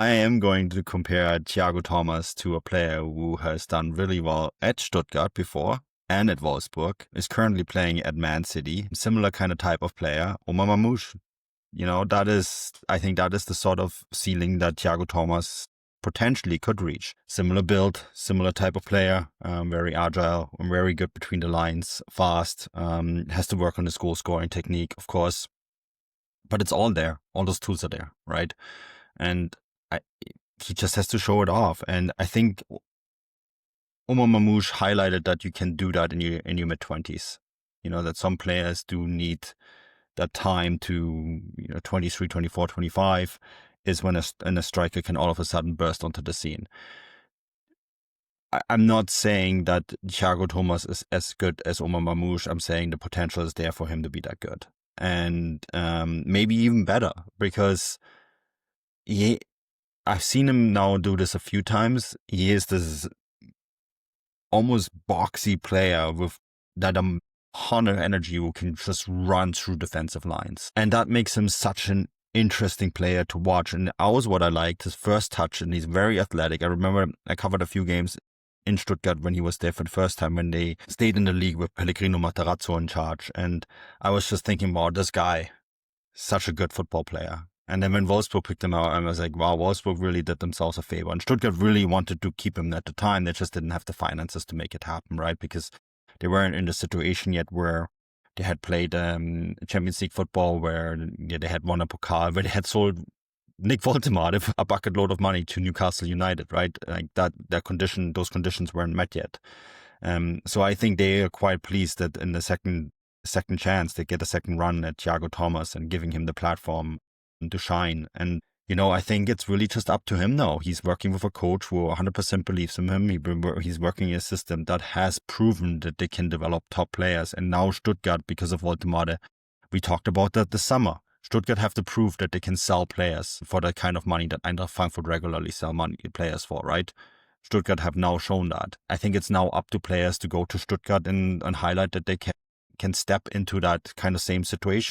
I am going to compare Tiago Tomás to a player who has done really well at Stuttgart before and at Wolfsburg, is currently playing at Man City. Similar kind of type of player, Omar Marmoush. I think that is the sort of ceiling that Tiago Tomás potentially could reach. Similar build, similar type of player, very agile, very good between the lines, fast, has to work on his goal scoring technique, of course. But it's all there. All those tools are there, right? And he just has to show it off. And I think Omar Marmoush highlighted that you can do that in your mid-20s. That some players do need that time to 23, 24, 25 is when a striker can all of a sudden burst onto the scene. I'm not saying that Tiago Tomás is as good as Omar Marmoush. I'm saying the potential is there for him to be that good. And maybe even better, because I've seen him now do this a few times. He is this almost boxy player with that ton of energy who can just run through defensive lines. And that makes him such an interesting player to watch. And always what I liked, his first touch, and he's very athletic. I remember I covered a few games in Stuttgart when he was there for the first time, when they stayed in the league with Pellegrino Matarazzo in charge. And I was just thinking, wow, this guy, such a good football player. And then when Wolfsburg picked him out, I was like, wow, Wolfsburg really did themselves a favor. And Stuttgart really wanted to keep him at the time. They just didn't have the finances to make it happen, right? Because they weren't in the situation yet where they had played Champions League football, where they had won a Pokal, where they had sold Nick Woltemade a bucket load of money to Newcastle United, right? Like those conditions weren't met yet. So I think they are quite pleased that in the second chance they get a second run at Tiago Tomás and giving him the platform to shine. And I think it's really just up to him now. He's working with a coach who 100% believes in him. He's working in a system that has proven that they can develop top players. And now Stuttgart, because of Woltemade, we talked about that this summer. Stuttgart have to prove that they can sell players for the kind of money that Eintracht Frankfurt regularly sell players for, right? Stuttgart have now shown that. I think it's now up to players to go to Stuttgart and highlight that they can step into that kind of same situation.